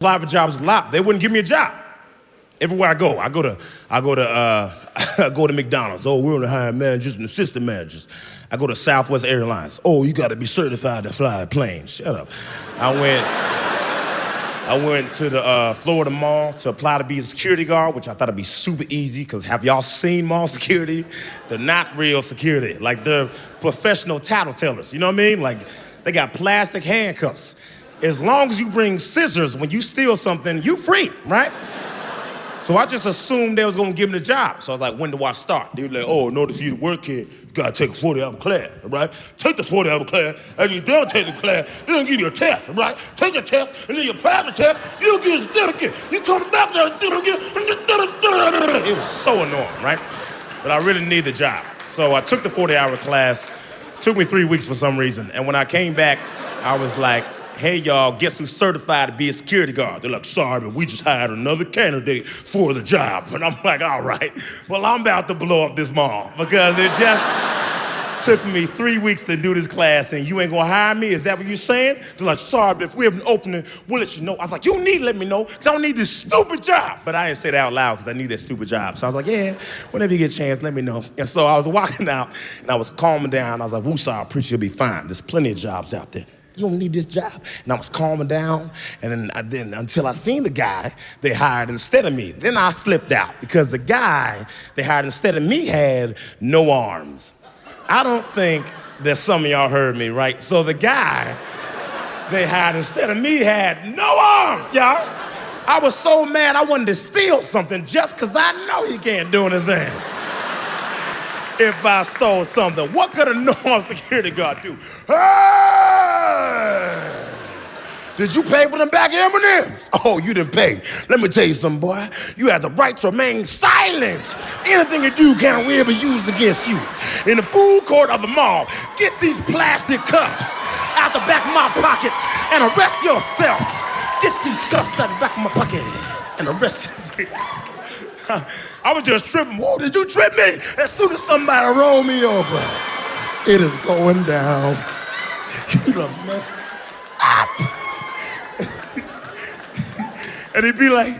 apply for jobs a lot. They wouldn't give me a job. Everywhere I go to I go to McDonald's. Oh, we're on the hiring managers and assistant managers. I go to Southwest Airlines. Oh, you got to be certified to fly a plane. Shut up. I went to the Florida Mall to apply to be a security guard, which I thought would be super easy, because have y'all seen mall security? They're not real security. Like, they're professional tattletellers, you know what I mean? Like, they got plastic handcuffs. As long as you bring scissors when you steal something, you free, right? So I just assumed they was gonna give me the job. So I was like, when do I start? They were like, oh, in order for you to work here, you gotta take a 40-hour class, right? Take the 40-hour class, and you don't take the class, they're gonna give you a test, right? Take the test, and then you pass the test, you don't get a certificate. You come back there, you don't get it was so annoying, right? But I really need the job. So I took the 40-hour class. Took me 3 weeks for some reason. And when I came back, I was like, hey, y'all, guess who's certified to be a security guard? They're like, sorry, but we just hired another candidate for the job. And I'm like, all right, well, I'm about to blow up this mall, because it just took me 3 weeks to do this class, and you ain't gonna hire me? Is that what you're saying? They're like, sorry, but if we have an opening, we'll let you know. I was like, you need to let me know, because I don't need this stupid job. But I didn't say that out loud, because I need that stupid job. So I was like, yeah, whenever you get a chance, let me know. And so I was walking out, and I was calming down. I was like, woosah, I appreciate you'll be fine. There's plenty of jobs out there. You don't need this job. And I was calming down, and then until I seen the guy they hired instead of me. Then I flipped out, because the guy they hired instead of me had no arms. I don't think that some of y'all heard me, right? So the guy they hired instead of me had no arms, y'all. I was so mad I wanted to steal something just because I know he can't do anything. If I stole something, what could a no-arm security guard do? Hey! Did you pay for them back M&Ms? Oh, you didn't pay. Let me tell you something, boy. You have the right to remain silent. Anything you do can will be used against you. In the food court of the mall, get these plastic cuffs out the back of my pockets and arrest yourself. Get these cuffs out the back of my pocket and arrest yourself. I was just tripping. Whoa, did you trip me? As soon as somebody rolled me over, it is going down. You done messed up. And he'd be like,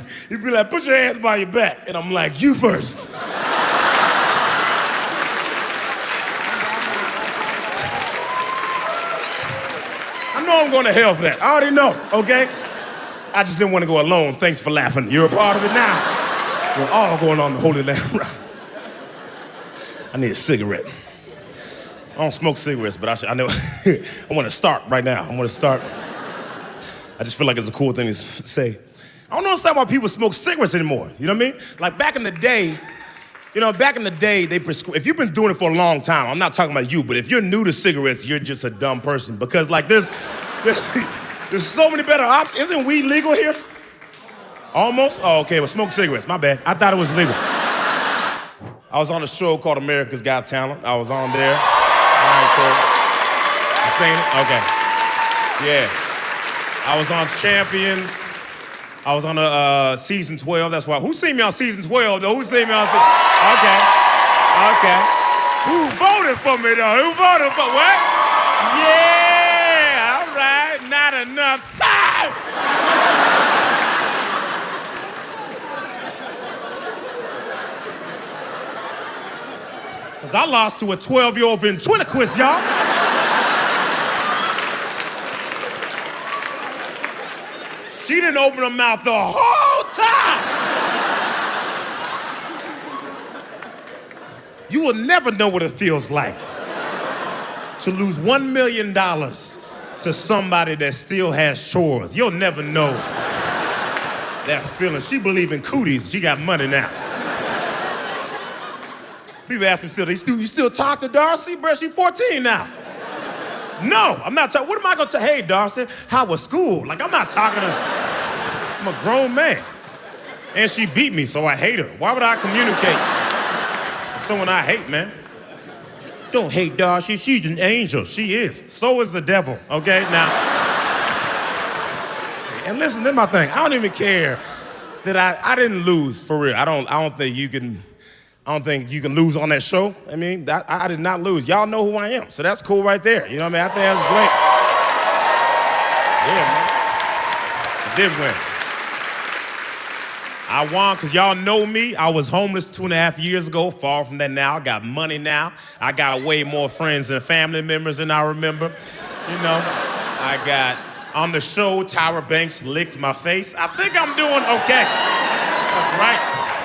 put your hands by your back. And I'm like, you first. I know I'm going to hell for that. I already know, okay? I just didn't want to go alone. Thanks for laughing. You're a part of it now. We're all going on the Holy Land route. I need a cigarette. I don't smoke cigarettes, but I know I want to start right now. I want to start. I just feel like it's a cool thing to say. I don't understand why people smoke cigarettes anymore. You know what I mean? Like back in the day, they prescribe. If you've been doing it for a long time, I'm not talking about you, but if you're new to cigarettes, you're just a dumb person, because like there's so many better options. Isn't weed legal here? Almost? Oh, okay, well, smoke cigarettes, my bad. I thought it was legal. I was on a show called America's Got Talent. I was on there. All right, cool. You seen it? Okay. Yeah. I was on Champions. I was on season 12, that's why. Who seen me on season 12, though? Who seen me on season? Okay. Who voted for me, though? Who voted for what? Yeah, all right, not enough time. Because I lost to a 12-year-old ventriloquist, y'all. She didn't open her mouth the whole time. You will never know what it feels like to lose $1 million to somebody that still has chores. You'll never know that feeling. She believe in cooties. She got money now. People ask me you still talk to Darcy? Bro, she's 14 now. No, I'm not talking. What am I going to tell? Hey, Darcy, how was school? Like, I'm not talking to. I'm a grown man. And she beat me, so I hate her. Why would I communicate with someone I hate, man? Don't hate Darcy. She's an angel. She is. So is the devil, okay? Now, and listen, this is my thing. I don't even care that I didn't lose, for real. I don't think you can lose on that show. I mean, I did not lose. Y'all know who I am, so that's cool right there. You know what I mean? I think that's great. Yeah, man. I did win. I won because y'all know me. I was homeless 2.5 years ago, far from that now. I got money now. I got way more friends and family members than I remember. You know, I got, on the show, Tyra Banks licked my face. I think I'm doing okay. That's right.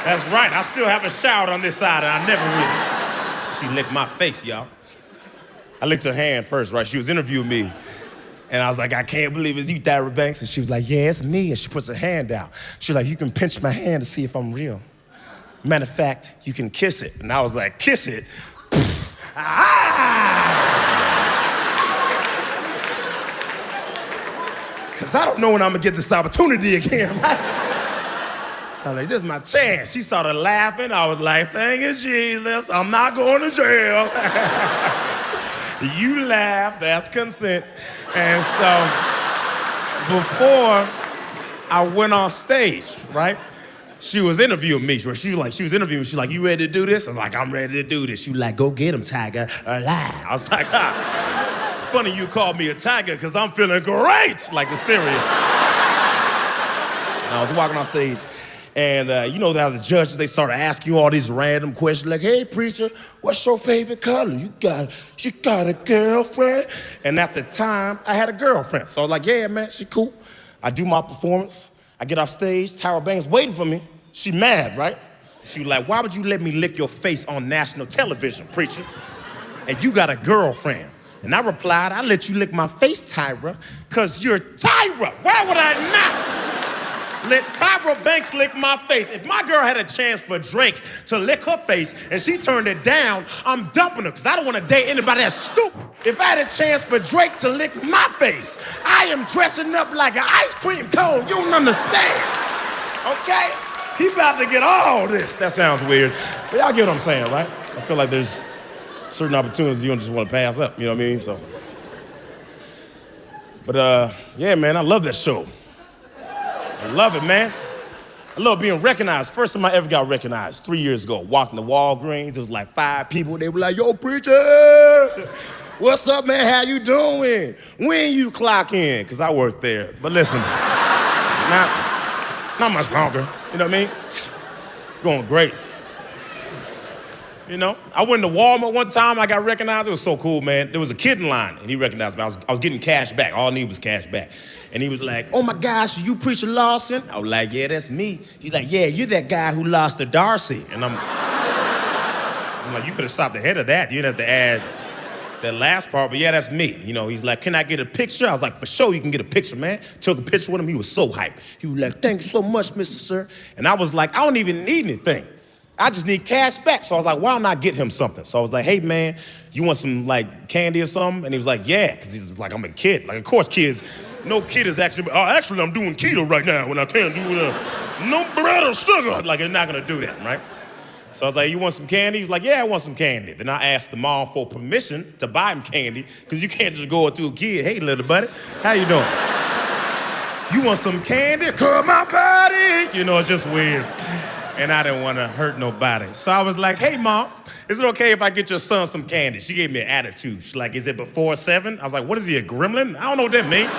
That's right. I still have a shout on this side, and I never will. She licked my face, y'all. I licked her hand first, right? She was interviewing me. And I was like, I can't believe it's you, Tyra Banks. And she was like, yeah, it's me. And she puts her hand out. She was like, you can pinch my hand to see if I'm real. Matter of fact, you can kiss it. And I was like, kiss it? Pfft. Because I don't know when I'm going to get this opportunity again. So I was like, this is my chance. She started laughing. I was like, thank you, Jesus. I'm not going to jail. You laugh, that's consent. And so before I went on stage, right? She was interviewing me. She was interviewing me. She's like, you ready to do this? I was like, I'm ready to do this. She was like, go get him, Tiger. Alive. I was like, funny you called me a tiger because I'm feeling great, like the cereal. And I was walking on stage. And you know how the judges, they started asking you all these random questions like, hey, preacher, what's your favorite color? You got a girlfriend? And at the time, I had a girlfriend. So I was like, yeah, man, she cool. I do my performance. I get off stage. Tyra Banks waiting for me. She mad, right? She was like, why would you let me lick your face on national television, preacher? And you got a girlfriend. And I replied, I let you lick my face, Tyra, because you're Tyra. Why would I not let Tyra Banks lick my face? If my girl had a chance for Drake to lick her face and she turned it down, I'm dumping her because I don't want to date anybody that's stupid. If I had a chance for Drake to lick my face, I am dressing up like an ice cream cone. You don't understand, okay? He about to get all this. That sounds weird, but y'all get what I'm saying, right? I feel like there's certain opportunities you don't just want to pass up, you know what I mean? So, but yeah, man, I love that show. I love it, man. I love being recognized. First time I ever got recognized, 3 years ago, walking the Walgreens. It was like 5 people. They were like, yo, preacher, what's up, man? How you doing? When you clock in? Because I worked there. But listen, not much longer. You know what I mean? It's going great. You know, I went to Walmart one time. I got recognized. It was so cool, man. There was a kid in line, and he recognized me. I was getting cash back. All I needed was cash back. And he was like, oh, my gosh, you preacher Lawson? I was like, yeah, that's me. He's like, yeah, you're that guy who lost to Darcy. And I'm like, you could have stopped ahead of that. You didn't have to add that last part, but yeah, that's me. You know, he's like, can I get a picture? I was like, for sure, you can get a picture, man. Took a picture with him. He was so hyped. He was like, thank you so much, Mr. Sir. And I was like, I don't even need anything. I just need cash back. So I was like, why don't I get him something? So I was like, hey, man, you want some, like, candy or something? And he was like, yeah, because he's like, I'm a kid. Like, of course, kids, no kid is actually, actually, I'm doing keto right now when I can't do no bread or sugar. Like, they're not going to do that, right? So I was like, you want some candy? He's like, yeah, I want some candy. Then I asked the mom for permission to buy him candy, because you can't just go up to a kid, hey, little buddy, how you doing? You want some candy? Come on, buddy. You know, it's just weird. And I didn't want to hurt nobody. So I was like, hey, Mom, is it okay if I get your son some candy? She gave me an attitude. She's like, is it before 7? I was like, what is he, a gremlin? I don't know what that means.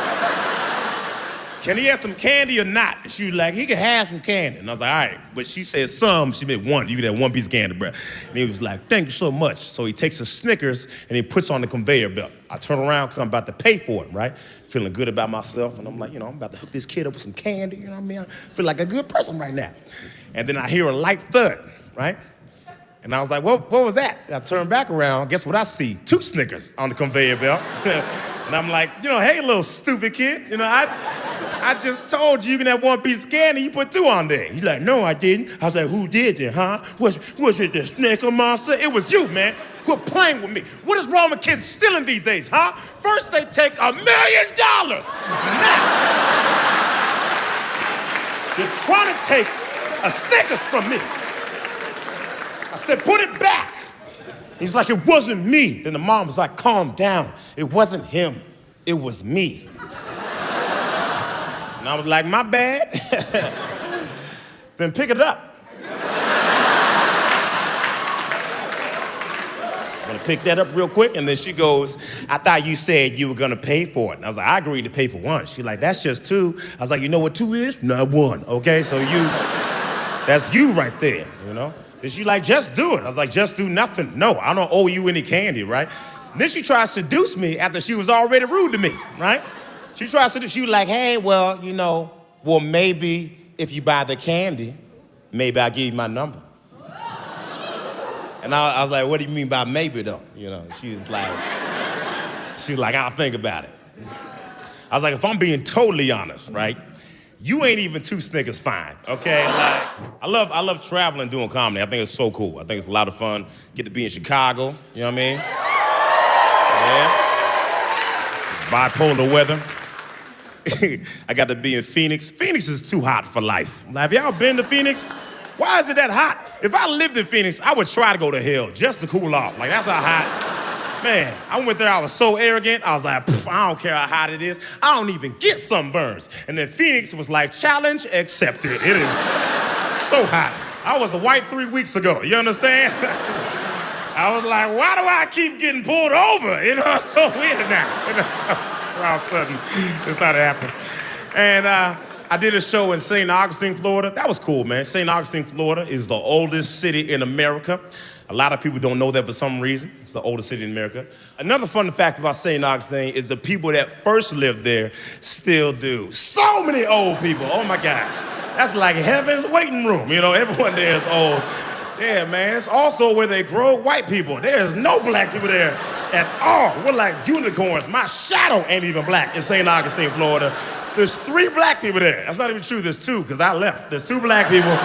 Can he have some candy or not? And she was like, he can have some candy. And I was like, all right. But she said some, she meant one. You can have one piece of candy, bro. And he was like, thank you so much. So he takes a Snickers and he puts on the conveyor belt. I turn around because I'm about to pay for it, right? Feeling good about myself. And I'm like, you know, I'm about to hook this kid up with some candy. You know what I mean? I feel like a good person right now. And then I hear a light thud, right? And I was like, what was that? I turned back around. Guess what I see? 2 Snickers on the conveyor belt. And I'm like, you know, hey, little stupid kid. You know, I just told you can have one piece of candy. You put 2 on there. He's like, no, I didn't. I was like, who did it, huh? Was it the Snicker monster? It was you, man. Quit playing with me. What is wrong with kids stealing these days, huh? First they take $1 million. Now, you're trying to take a Snickers from me. I said, put it back. He's like, it wasn't me. Then the mom was like, calm down. It wasn't him. It was me. And I was like, my bad. Then pick it up. I'm gonna pick that up real quick. And then she goes, I thought you said you were gonna pay for it. And I was like, I agreed to pay for 1. She's like, that's just 2. I was like, you know what 2 is? Not 1, okay? So That's you right there, you know? Then she like, just do it. I was like, just do nothing. No, I don't owe you any candy, right? Then she tried to seduce me after she was already rude to me, right? She tried to seduce, she was like, hey, well, maybe if you buy the candy, maybe I'll give you my number. And I was like, what do you mean by maybe though? She was like, I'll think about it. I was like, if I'm being totally honest, right? You ain't even 2 Snickers fine, okay? Like, I love traveling, doing comedy. I think it's so cool. I think it's a lot of fun. Get to be in Chicago, you know what I mean? Yeah. Bipolar weather. I got to be in Phoenix. Phoenix is too hot for life. Now, have y'all been to Phoenix? Why is it that hot? If I lived in Phoenix, I would try to go to hell just to cool off. Like, that's how hot. Man, I went there, I was so arrogant. I was like, I don't care how hot it is. I don't even get sunburns. And then Phoenix was like, challenge accepted. It is so hot. I was white 3 weeks ago, you understand? I was like, why do I keep getting pulled over? It's so weird now. All of a sudden, it started happening. And I did a show in St. Augustine, Florida. That was cool, man. St. Augustine, Florida is the oldest city in America. A lot of people don't know that for some reason. It's the oldest city in America. Another fun fact about St. Augustine is the people that first lived there still do. So many old people, oh my gosh. That's like heaven's waiting room. Everyone there is old. Yeah, man, it's also where they grow white people. There's no black people there at all. We're like unicorns. My shadow ain't even black in St. Augustine, Florida. There's 3 black people there. That's not even true, there's 2, because I left. There's 2 black people.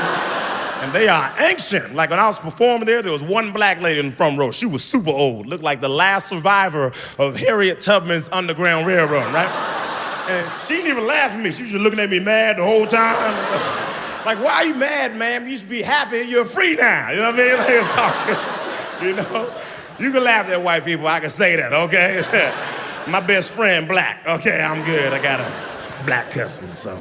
And they are ancient. Like when I was performing there was 1 black lady in the front row. She was super old, looked like the last survivor of Harriet Tubman's Underground Railroad, right? And she didn't even laugh at me. She was just looking at me mad the whole time. Like, why are you mad, ma'am? You should be happy, you're free now. You know what I mean? Like, it's all good. You can laugh at white people, I can say that, okay? My best friend, black. Okay, I'm good, I got a black cousin, so.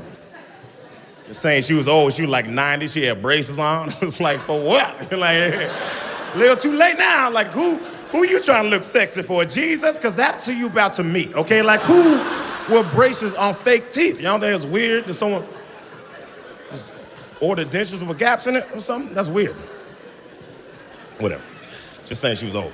Saying she was old, she was like 90, she had braces on. It's like, for what? Like, a little too late now. Like, who you trying to look sexy for? Jesus? Because that's who you about to meet, okay? Like, who wear braces on fake teeth? You don't think it's weird that someone just ordered dentures with gaps in it or something? That's weird. Whatever. Just saying she was old.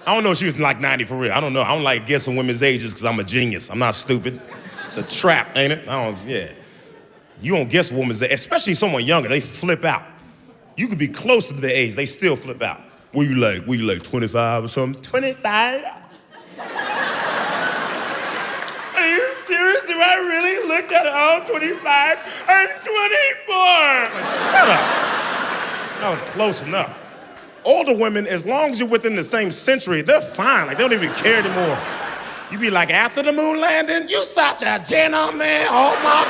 I don't know if she was like 90 for real. I don't know. I don't like guessing women's ages because I'm a genius. I'm not stupid. It's a trap, ain't it? Yeah. You don't guess a woman's age, especially someone younger, they flip out. You could be close to the age, they still flip out. What you like, 25 or something? 25? Are you serious? Do I really look at all 25? I'm 24! Like, shut up. That was close enough. Older women, as long as you're within the same century, they're fine. Like, they don't even care anymore. You be like, after the moon landing, you such a gentleman, oh my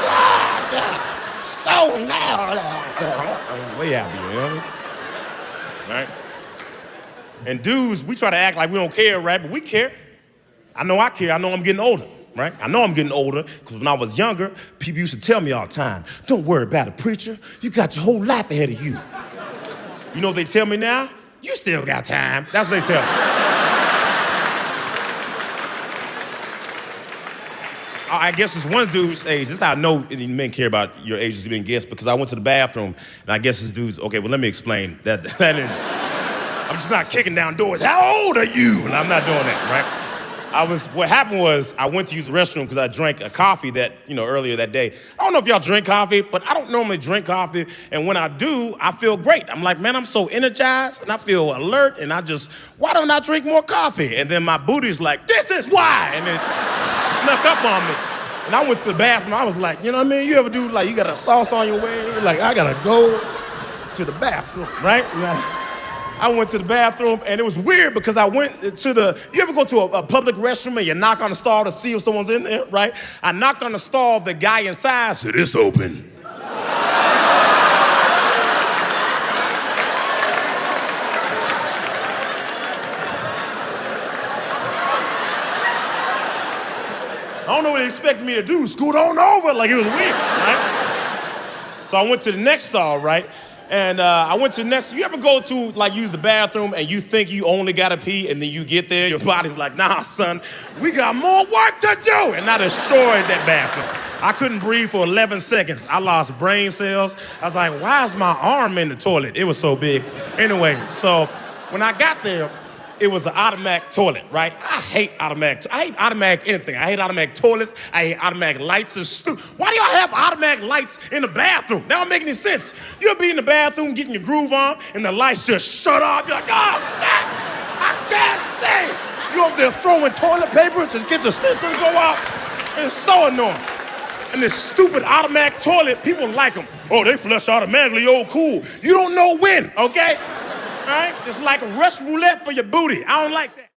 God. So now. I'm way happy, you know? Right? And dudes, we try to act like we don't care, right? But we care. I know I care, I know I'm getting older, right? I know I'm getting older, because when I was younger, people used to tell me all the time, don't worry about it, preacher. You got your whole life ahead of you. You know what they tell me now? You still got time. That's what they tell me. I guess it's one dude's age. This is how I know men care about your age as being guessed, because I went to the bathroom and I guess this dude's, okay, well, let me explain. I'm just not kicking down doors. How old are you? And I'm not doing that, right? What happened was I went to use the restroom because I drank a coffee earlier that day. I don't know if y'all drink coffee, but I don't normally drink coffee. And when I do, I feel great. I'm like, man, I'm so energized and I feel alert. And why don't I drink more coffee? And then my booty's like, this is why. And it snuck up on me. And I went to the bathroom. I was like, you know what I mean? You ever do like, you got a sauce on your way? You're like, I gotta go to the bathroom, right? I went to the bathroom, and it was weird because I went to you ever go to a public restroom and you knock on the stall to see if someone's in there, right? I knocked on the stall, the guy inside said, it's open. I don't know what he expected me to do, scoot on over, like it was weird, right? So I went to the next stall, right? And I went to the next, you ever go to use the bathroom and you think you only gotta pee and then you get there, your body's like, nah, son, we got more work to do. And I destroyed that bathroom. I couldn't breathe for 11 seconds. I lost brain cells. I was like, why is my arm in the toilet? It was so big. Anyway, so when I got there, it was an automatic toilet, right? I hate automatic anything. I hate automatic toilets. I hate automatic lights. It's stupid. Why do y'all have automatic lights in the bathroom? That don't make any sense. You'll be in the bathroom getting your groove on, and the lights just shut off. You're like, oh, snap! I can't stay. You over there throwing toilet paper to get the sensor to go out. It's so annoying. And this stupid automatic toilet, people like them. Oh, they flush automatically. Oh, cool. You don't know when, okay? All right? It's like a Russian roulette for your booty. I don't like that.